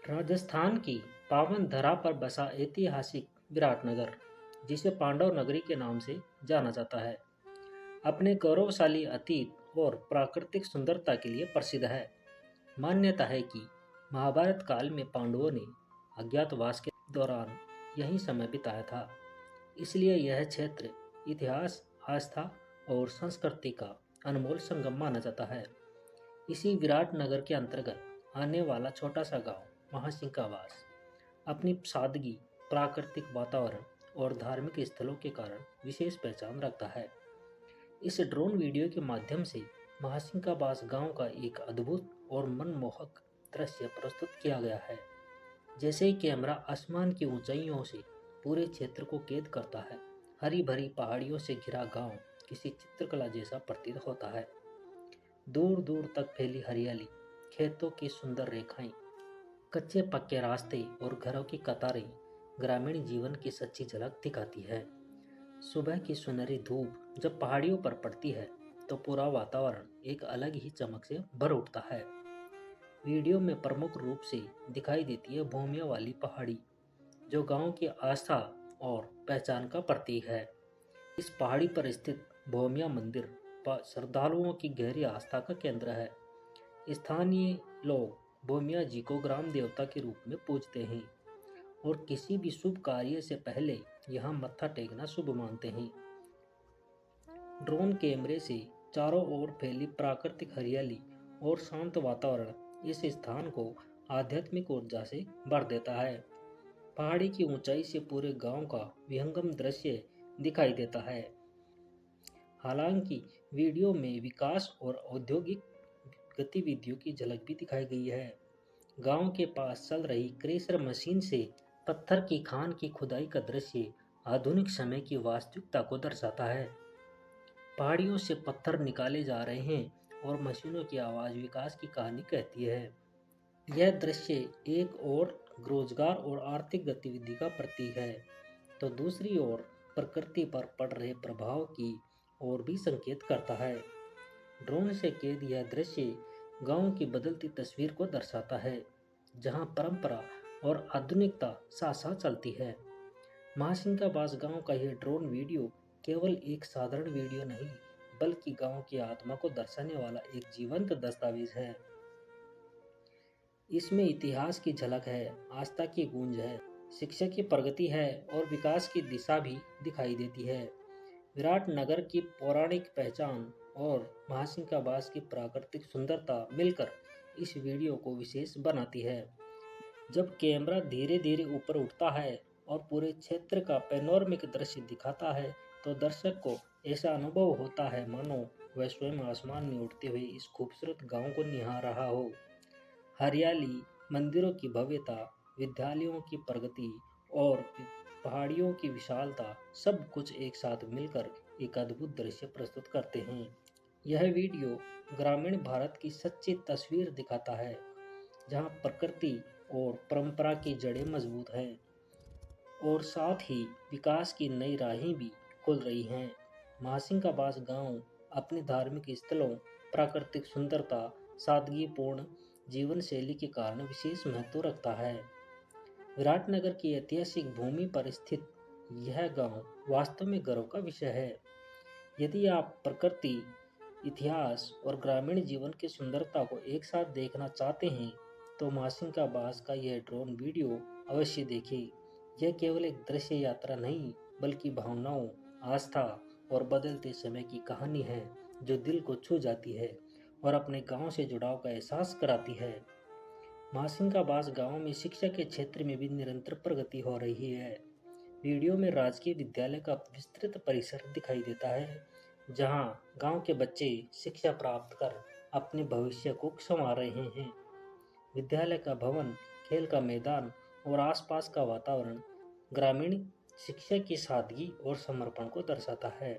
राजस्थान की पावन धरा पर बसा ऐतिहासिक विराटनगर, जिसे पांडव नगरी के नाम से जाना जाता है, अपने गौरवशाली अतीत और प्राकृतिक सुंदरता के लिए प्रसिद्ध है। मान्यता है कि महाभारत काल में पांडवों ने अज्ञातवास के दौरान यहीं समय बिताया था, इसलिए यह क्षेत्र इतिहास, आस्था और संस्कृति का अनमोल संगम माना जाता है। इसी विराट नगर के अंतर्गत आने वाला छोटा सा गांव महासिंकावास अपनी सादगी, प्राकृतिक वातावरण और धार्मिक स्थलों के कारण विशेष पहचान रखता है। इस ड्रोन वीडियो के माध्यम से महासिंकावास गांव का एक अद्भुत और मनमोहक दृश्य प्रस्तुत किया गया है। जैसे ही कैमरा आसमान की ऊंचाइयों से पूरे क्षेत्र को कैद करता है, हरी भरी पहाड़ियों से घिरा गांव किसी चित्रकला जैसा प्रतीत होता है। दूर दूर तक फैली हरियाली, खेतों की सुंदर रेखाएं, कच्चे पक्के रास्ते और घरों की कतारें ग्रामीण जीवन की सच्ची झलक दिखाती है। सुबह की सुनहरी धूप जब पहाड़ियों पर पड़ती है तो पूरा वातावरण एक अलग ही चमक से भर उठता है। वीडियो में प्रमुख रूप से दिखाई देती है भूमिया वाली पहाड़ी, जो गांव की आस्था और पहचान का प्रतीक है। इस पहाड़ी पर स्थित भूमिया मंदिर श्रद्धालुओं की गहरी आस्था का केंद्र है। स्थानीय लोग भूमिया जी को ग्राम देवता के रूप में पूजते हैं और किसी भी शुभ कार्य से पहले यहाँ मत्था टेकना शुभ मानते हैं। ड्रोन कैमरे से चारों ओर फैली प्राकृतिक हरियाली और शांत वातावरण इस स्थान को आध्यात्मिक ऊर्जा से भर देता है। पहाड़ी की ऊंचाई से पूरे गांव का विहंगम दृश्य दिखाई देता है। हालांकि वीडियो में विकास और औद्योगिक गतिविधियों की झलक भी दिखाई गई है। गांव के पास चल रही क्रेशर मशीन से पत्थर की खान की खुदाई का दृश्य आधुनिक समय की वास्तविकता को दर्शाता है। पहाड़ियों से पत्थर निकाले जा रहे हैं और मशीनों की आवाज विकास की कहानी कहती है। यह दृश्य एक ओर रोजगार और आर्थिक गतिविधि का प्रतीक है, तो दूसरी ओर प्रकृति पर पड़ रहे प्रभाव की ओर भी संकेत करता है। ड्रोन से कैद यह दृश्य गांव की बदलती तस्वीर को दर्शाता है, जहां परंपरा और आधुनिकता साथ साथ चलती है। महासिंकावास गांव का यह ड्रोन वीडियो केवल एक साधारण वीडियो नहीं, बल्कि गांव की आत्मा को दर्शाने वाला एक जीवंत दस्तावेज है। इसमें इतिहास की झलक है, आस्था की गूंज है, शिक्षा की प्रगति है और विकास की दिशा भी दिखाई देती है। विराट नगर की पौराणिक पहचान और महासिंकावास की प्राकृतिक सुंदरता मिलकर इस वीडियो को विशेष बनाती है। जब कैमरा धीरे धीरे ऊपर उठता है और पूरे क्षेत्र का पैनोरमिक दृश्य दिखाता है, तो दर्शक को ऐसा अनुभव होता है मानो वह स्वयं आसमान में उड़ते हुए इस खूबसूरत गांव को निहार रहा हो। हरियाली, मंदिरों की भव्यता, विद्यालयों की प्रगति और पहाड़ियों की विशालता, सब कुछ एक साथ मिलकर एक अद्भुत दृश्य प्रस्तुत करते हैं। यह वीडियो ग्रामीण भारत की सच्ची तस्वीर दिखाता है, जहां प्रकृति और परंपरा की जड़ें मजबूत हैं और साथ ही विकास की नई राहें भी खुल रही हैं। महासिंकावास गांव अपनी धार्मिक स्थलों, प्राकृतिक सुंदरता, सादगीपूर्ण जीवन शैली के कारण विशेष महत्व रखता है। विराटनगर की ऐतिहासिक भूमि पर स्थित यह गांव वास्तव में गर्व का विषय है। यदि आप प्रकृति, इतिहास और ग्रामीण जीवन की सुंदरता को एक साथ देखना चाहते हैं, तो महासिंकावास का यह ड्रोन वीडियो अवश्य देखें। यह केवल एक दृश्य यात्रा नहीं, बल्कि भावनाओं, आस्था और बदलते समय की कहानी है, जो दिल को छू जाती है और अपने गांव से जुड़ाव का एहसास कराती है। महासिंकावास गांव में शिक्षा के क्षेत्र में भी निरंतर प्रगति हो रही है। वीडियो में राजकीय विद्यालय का विस्तृत परिसर दिखाई देता है, जहां गांव के बच्चे शिक्षा प्राप्त कर अपने भविष्य को संवार रहे हैं। विद्यालय का भवन, खेल का मैदान और आसपास का वातावरण ग्रामीण शिक्षा की सादगी और समर्पण को दर्शाता है।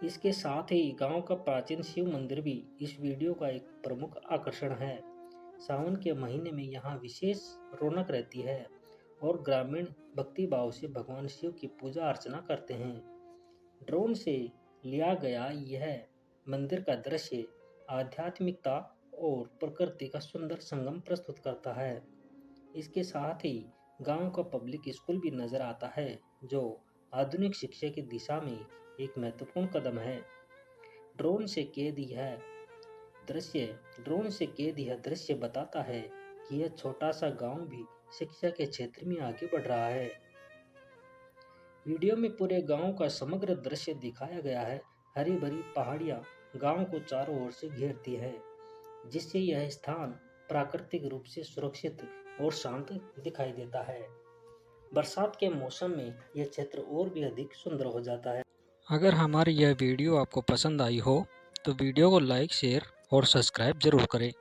इसके साथ ही गांव का प्राचीन शिव मंदिर भी इस वीडियो का एक प्रमुख आकर्षण है। सावन के महीने में यहाँ विशेष रौनक रहती है और ग्रामीण भक्ति भाव से भगवान शिव की पूजा अर्चना करते हैं। ड्रोन से लिया गया यह मंदिर का दृश्य आध्यात्मिकता और प्रकृति का सुंदर संगम प्रस्तुत करता है। इसके साथ ही गांव का पब्लिक स्कूल भी नजर आता है, जो आधुनिक शिक्षा की दिशा में एक महत्वपूर्ण कदम है। ड्रोन से कैद यह दृश्य ड्रोन से कैद यह दृश्य बताता है कि यह छोटा सा गांव भी शिक्षा के क्षेत्र में आगे बढ़ रहा है। वीडियो में पूरे गांव का समग्र दृश्य दिखाया गया है। हरी भरी पहाड़ियां गांव को चारों ओर से घेरती है, जिससे यह स्थान प्राकृतिक रूप से सुरक्षित और शांत दिखाई देता है। बरसात के मौसम में यह क्षेत्र और भी अधिक सुंदर हो जाता है। अगर हमारी यह वीडियो आपको पसंद आई हो तो वीडियो को लाइक, शेयर और सब्सक्राइब ज़रूर करें।